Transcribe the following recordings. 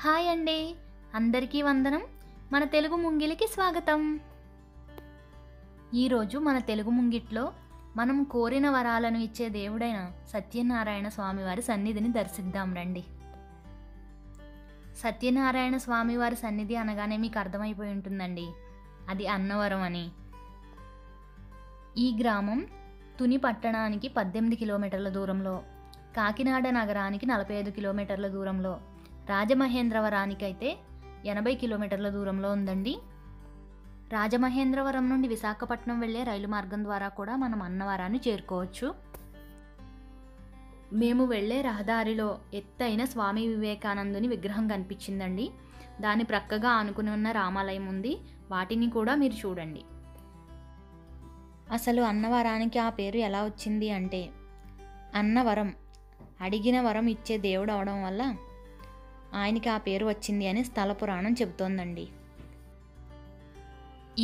Hi అండి, అందరికీ వందనం. మన తెలుగు ముంగిలికి స్వాగతం. ఈరోజు మన తెలుగు ముంగిట్లో మనం కోరిన వరాలను ఇచ్చే దేవుడైన సత్యనారాయణ స్వామివారి సన్నిధిని దర్శిద్దాం రండి. సత్యనారాయణ స్వామివారి సన్నిధి అనగానే మీకు అర్థమైపోయి ఉంటుందండి, అది అన్నవరం అని. ఈ గ్రామం తుని పట్టణానికి 18 కిలోమీటర్ల దూరంలో, కాకినాడ నగరానికి 45 కిలోమీటర్ల దూరంలో, రాజమహేంద్రవరానికైతే 80 కిలోమీటర్ల దూరంలో ఉందండి. రాజమహేంద్రవరం నుండి విశాఖపట్నం వెళ్ళే రైలు మార్గం ద్వారా కూడా మనం అన్నవరాన్ని చేరుకోవచ్చు. మేము వెళ్ళే రహదారిలో ఎత్తైన స్వామి వివేకానందుని విగ్రహం కనిపించిందండి. దాని ప్రక్కగా ఆనుకుని ఉన్న రామాలయం ఉంది, వాటిని కూడా మీరు చూడండి. అసలు అన్నవరానికి ఆ పేరు ఎలా వచ్చింది అంటే, అన్నవరం అడిగిన వరం ఇచ్చే దేవుడు అవడం వల్ల ఆయనకి ఆ పేరు వచ్చింది అని స్థల పురాణం చెబుతోందండి.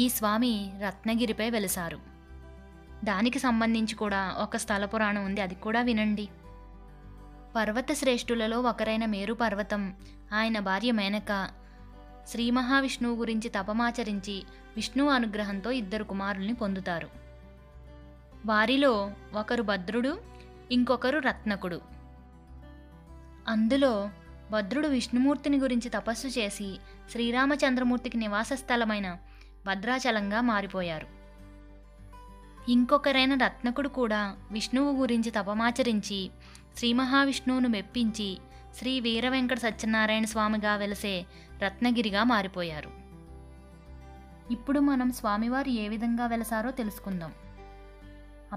ఈ స్వామి రత్నగిరిపై వెలిసారు. దానికి సంబంధించి కూడా ఒక స్థల పురాణం ఉంది, అది కూడా వినండి. పర్వత శ్రేష్ఠులలో ఒకరైన మేరు పర్వతం ఆయన భార్య మేనక శ్రీ మహావిష్ణువు గురించి తపమాచరించి విష్ణువు అనుగ్రహంతో 2 కుమారుల్ని పొందుతారు. వారిలో ఒకరు భద్రుడు, ఇంకొకరు రత్నకుడు. అందులో భద్రుడు విష్ణుమూర్తిని గురించి తపస్సు చేసి శ్రీరామచంద్రమూర్తికి నివాస స్థలమైన భద్రాచలంగా మారిపోయారు. ఇంకొకరైన రత్నకుడు కూడా విష్ణువు గురించి తపమాచరించి శ్రీ మహావిష్ణువును మెప్పించి శ్రీ వీర వెంకట సత్యనారాయణ స్వామిగా వెలిసే రత్నగిరిగా మారిపోయారు. ఇప్పుడు మనం స్వామివారు ఏ విధంగా వెలసారో తెలుసుకుందాం.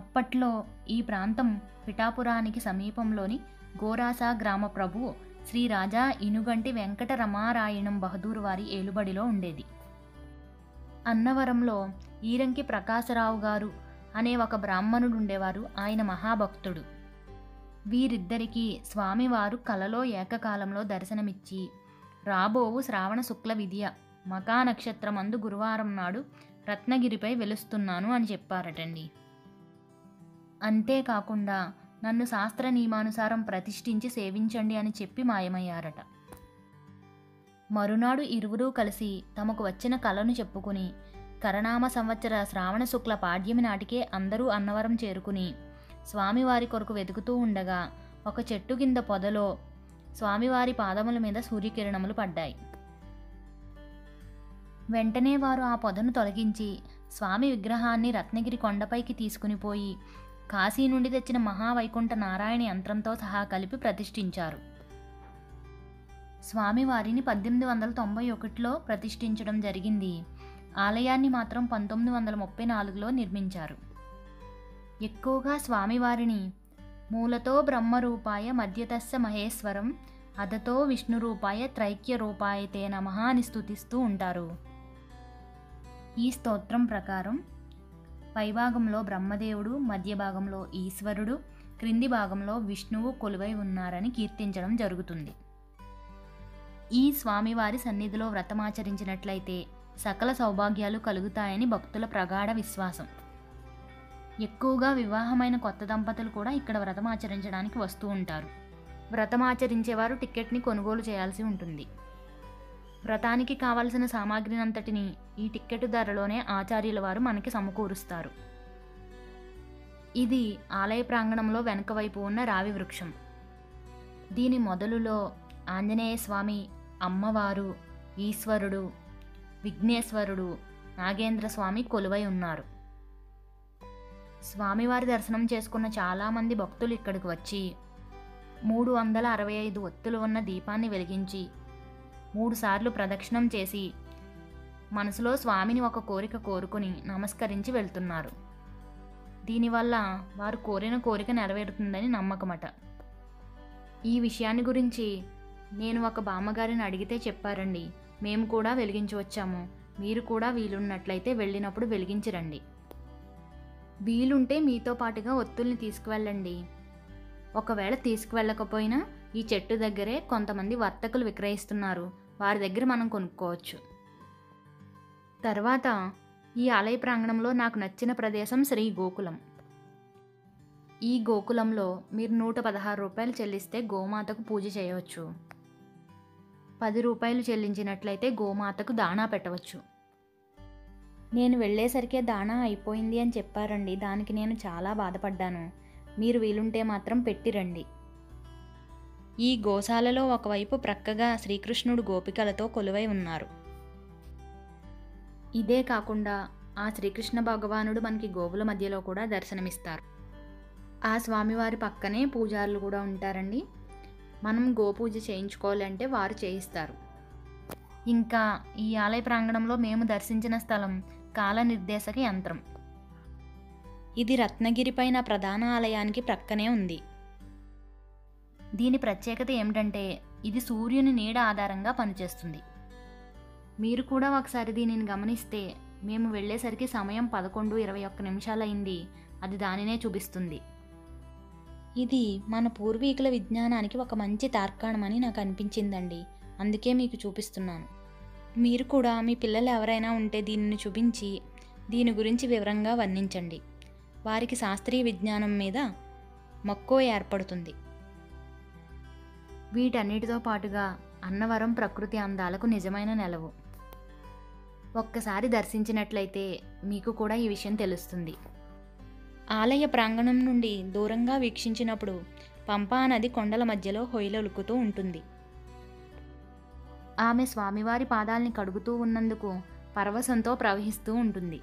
అప్పట్లో ఈ ప్రాంతం పిఠాపురానికి సమీపంలోని గోరాస గ్రామ ప్రభువు శ్రీ రాజా ఇనుగంటి వెంకట రమారాయణం బహదూర్ వారి ఏలుబడిలో ఉండేది. అన్నవరంలో ఈరంకి ప్రకాశరావు గారు అనే ఒక బ్రాహ్మణుడు ఉండేవారు. ఆయన మహాభక్తుడు. వీరిద్దరికీ స్వామివారు కలలో ఏకకాలంలో దర్శనమిచ్చి, రాబోవు శ్రావణ శుక్ల విద్య మకా నక్షత్రమందు గురువారం నాడు రత్నగిరిపై వెలుస్తున్నాను అని చెప్పారటండి. అంతేకాకుండా నన్ను శాస్త్ర నియమానుసారం ప్రతిష్ఠించి సేవించండి అని చెప్పి మాయమయ్యారట. మరునాడు ఇరువురూ కలిసి తమకు వచ్చిన కలను చెప్పుకుని కరనామ సంవత్సర శ్రావణ శుక్ల పాడ్యమి నాటికే అందరూ అన్నవరం చేరుకుని స్వామివారి కొరకు వెతుకుతూ ఉండగా ఒక చెట్టు కింద పొదలో స్వామివారి పాదముల మీద సూర్యకిరణములు పడ్డాయి. వెంటనే వారు ఆ పొదను తొలగించి స్వామి విగ్రహాన్ని రత్నగిరి కొండపైకి తీసుకుని పోయి కాశీ నుండి తెచ్చిన మహావైకుంఠ నారాయణ యంత్రంతో సహా కలిపి ప్రతిష్ఠించారు. స్వామివారిని 1891లో ప్రతిష్ఠించడం జరిగింది. ఆలయాన్ని మాత్రం 1934లో నిర్మించారు. ఎక్కువగా స్వామివారిని మూలతో బ్రహ్మరూపాయ మధ్యతస్య మహేశ్వరం అదతో విష్ణురూపాయ త్రైక్య రూపాయతే నమః అని స్తుతిస్తూ ఉంటారు. ఈ స్తోత్రం ప్రకారం పైభాగంలో బ్రహ్మదేవుడు, మధ్య భాగంలో ఈశ్వరుడు, క్రింది భాగంలో విష్ణువు కొలువై ఉన్నారని కీర్తించడం జరుగుతుంది. ఈ స్వామివారి సన్నిధిలో వ్రతమాచరించినట్లయితే సకల సౌభాగ్యాలు కలుగుతాయని భక్తుల ప్రగాఢ విశ్వాసం. ఎక్కువగా వివాహమైన కొత్త దంపతులు కూడా ఇక్కడ వ్రతమాచరించడానికి వస్తూ ఉంటారు. వ్రతమాచరించేవారు టిక్కెట్ని కొనుగోలు చేయాల్సి ఉంటుంది. వ్రతానికి కావలసిన సామాగ్రినంతటిని ఈ టిక్కెట్ ధరలోనే ఆచార్యుల వారు మనకి సమకూరుస్తారు. ఇది ఆలయ ప్రాంగణంలో వెనక వైపు ఉన్న రావి వృక్షం. దీని మొదలులో ఆంజనేయ స్వామి, అమ్మవారు, ఈశ్వరుడు, విఘ్నేశ్వరుడు, నాగేంద్ర స్వామి కొలువై ఉన్నారు. స్వామివారి దర్శనం చేసుకున్న చాలామంది భక్తులు ఇక్కడికి వచ్చి 365 ఒత్తులు ఉన్న దీపాన్ని వెలిగించి 3 సార్లు ప్రదక్షిణం చేసి మనసులో స్వామిని ఒక కోరిక కోరుకుని నమస్కరించి వెళ్తున్నారు. దీనివల్ల వారు కోరిన కోరిక నెరవేరుతుందని నమ్మకమట. ఈ విషయాన్ని గురించి నేను ఒక బామ్మగారిని అడిగితే చెప్పారండి, మేము కూడా వెలిగించి వచ్చాము, మీరు కూడా వీలున్నట్లయితే వెళ్ళినప్పుడు వెలిగించిరండి. వీలుంటే మీతో పాటుగా ఒత్తుల్ని తీసుకువెళ్ళండి. ఒకవేళ తీసుకువెళ్ళకపోయినా ఈ చెట్టు దగ్గరే కొంతమంది వర్తకులు విక్రయిస్తున్నారు, వారి దగ్గర మనం కొనుక్కోవచ్చు. తర్వాత ఈ ఆలయ ప్రాంగణంలో నాకు నచ్చిన ప్రదేశం శ్రీ గోకులం. ఈ గోకులంలో మీరు 116 రూపాయలు చెల్లిస్తే గోమాతకు పూజ చేయవచ్చు. రూ. 10 చెల్లించినట్లయితే గోమాతకు దాణా పెట్టవచ్చు. నేను వెళ్ళేసరికే దాణా అయిపోయింది అని చెప్పారండి. దానికి నేను చాలా బాధపడ్డాను. మీరు వీలుంటే మాత్రం పెట్టిరండి. ఈ గోశాలలో ఒకవైపు ప్రక్కగా శ్రీకృష్ణుడు గోపికలతో కొలువై ఉన్నారు. ఇదే కాకుండా ఆ శ్రీకృష్ణ భగవానుడు మనకి గోవుల మధ్యలో కూడా దర్శనమిస్తారు. ఆ స్వామివారి పక్కనే పూజారులు కూడా ఉంటారండి. మనం గోపూజ చేయించుకోవాలంటే వారు చేయిస్తారు. ఇంకా ఈ ఆలయ ప్రాంగణంలో మేము దర్శించిన స్థలం కాల నిర్దేశక యంత్రం. ఇది రత్నగిరి పైన ప్రధాన ఆలయానికి ప్రక్కనే ఉంది. దీని ప్రత్యేకత ఏమిటంటే ఇది సూర్యుని నీడ ఆధారంగా పనిచేస్తుంది. మీరు కూడా ఒకసారి దీనిని గమనిస్తే మేము వెళ్ళేసరికి సమయం 11:21 అయింది. అది దానినే చూపిస్తుంది. ఇది మన పూర్వీకుల విజ్ఞానానికి ఒక మంచి తార్కాణమని నాకు అనిపించిందండి. అందుకే మీకు చూపిస్తున్నాను. మీరు కూడా మీ పిల్లలు ఎవరైనా ఉంటే దీనిని చూపించి దీని గురించి వివరంగా వర్ణించండి. వారికి శాస్త్రీయ విజ్ఞానం మీద మక్కువ ఏర్పడుతుంది. వీటన్నిటితో పాటుగా అన్నవరం ప్రకృతి అందాలకు నిజమైన నెలవు. ఒక్కసారి దర్శించినట్లయితే మీకు కూడా ఈ విషయం తెలుస్తుంది. ఆలయ ప్రాంగణం నుండి దూరంగా వీక్షించినప్పుడు పంపా నది కొండల మధ్యలో హొయలొలుకుతూ ఉంటుంది. ఆమె స్వామివారి పాదాల్ని కడుగుతూ ఉన్నందుకు పరవశంతో ప్రవహిస్తూ ఉంటుంది.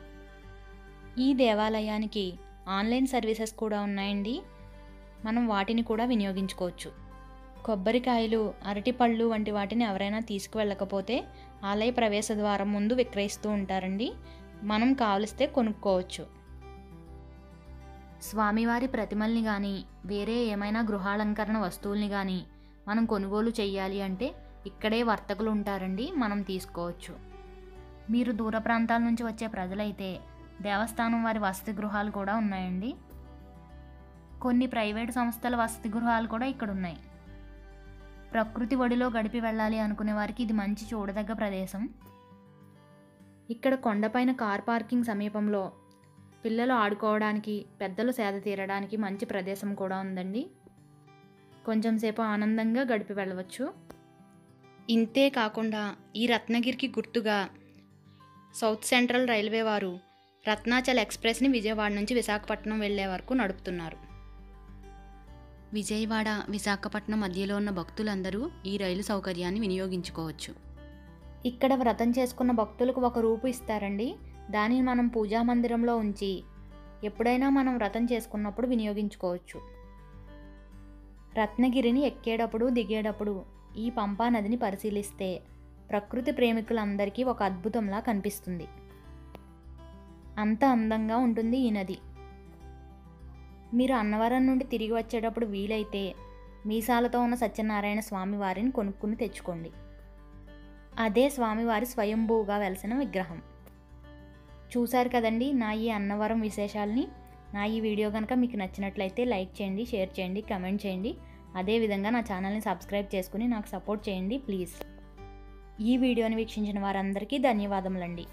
ఈ దేవాలయానికి ఆన్లైన్ సర్వీసెస్ కూడా ఉన్నాయండి. మనం వాటిని కూడా వినియోగించుకోవచ్చు. కొబ్బరికాయలు, అరటిపళ్ళు వంటి వాటిని ఎవరైనా తీసుకువెళ్ళకపోతే ఆలయ ప్రవేశ ద్వారం ముందు విక్రయిస్తూ ఉంటారండి. మనం కావలిస్తే కొనుక్కోవచ్చు. స్వామివారి ప్రతిమల్ని కానీ వేరే ఏమైనా గృహాలంకరణ వస్తువుల్ని కానీ మనం కొనుగోలు చేయాలి అంటే ఇక్కడే వర్తకులు ఉంటారండి. మనం తీసుకోవచ్చు. మీరు దూర ప్రాంతాల నుంచి వచ్చే ప్రజలైతే దేవస్థానం వారి వసతి గృహాలు కూడా ఉన్నాయండి. కొన్ని ప్రైవేటు సంస్థల వసతి గృహాలు కూడా ఇక్కడ ఉన్నాయి. ప్రకృతి ఒడిలో గడిపి వెళ్ళాలి అనుకునే వారికి ఇది మంచి చూడదగ్గ ప్రదేశం. ఇక్కడ కొండపైన కార్ పార్కింగ్ సమీపంలో పిల్లలు ఆడుకోవడానికి, పెద్దలు సేద తీరడానికి మంచి ప్రదేశం కూడా ఉందండి. కొంచెం సేపు ఆనందంగా గడిపి వెళ్ళవచ్చు. ఇంతే కాకుండా ఈ రత్నగిరికి గుర్తుగా సౌత్ సెంట్రల్ రైల్వే వారు రత్నాచల్ ఎక్స్ప్రెస్ని విజయవాడ నుంచి విశాఖపట్నం వెళ్ళే వరకు నడుపుతున్నారు. విజయవాడ, విశాఖపట్నం మధ్యలో ఉన్న భక్తులందరూ ఈ రైలు సౌకర్యాన్ని వినియోగించుకోవచ్చు. ఇక్కడ వ్రతం చేసుకున్న భక్తులకు ₹1 ఇస్తారండి. దానిని మనం పూజా మందిరంలో ఉంచి ఎప్పుడైనా మనం వ్రతం చేసుకున్నప్పుడు వినియోగించుకోవచ్చు. రత్నగిరిని ఎక్కేటప్పుడు, దిగేటప్పుడు ఈ పంపా నదిని పరిశీలిస్తే ప్రకృతి ప్రేమికులందరికీ ఒక అద్భుతంలా కనిపిస్తుంది. అంత అందంగా ఉంటుంది ఈ నది. మీరు అన్నవరం నుండి తిరిగి వచ్చేటప్పుడు వీలైతే మీసాలతో ఉన్న సత్యనారాయణ స్వామి వారిని కొనుక్కుని తెచ్చుకోండి. అదే స్వామివారి స్వయంభూగా వెలసిన విగ్రహం. చూశారు కదండి నా ఈ అన్నవరం విశేషాలని. నా ఈ వీడియో కనుక మీకు నచ్చినట్లయితే లైక్ చేయండి, షేర్ చేయండి, కమెంట్ చేయండి. అదేవిధంగా నా ఛానల్ని సబ్స్క్రైబ్ చేసుకుని నాకు సపోర్ట్ చేయండి ప్లీజ్. ఈ వీడియోని వీక్షించిన వారందరికీ ధన్యవాదములండి.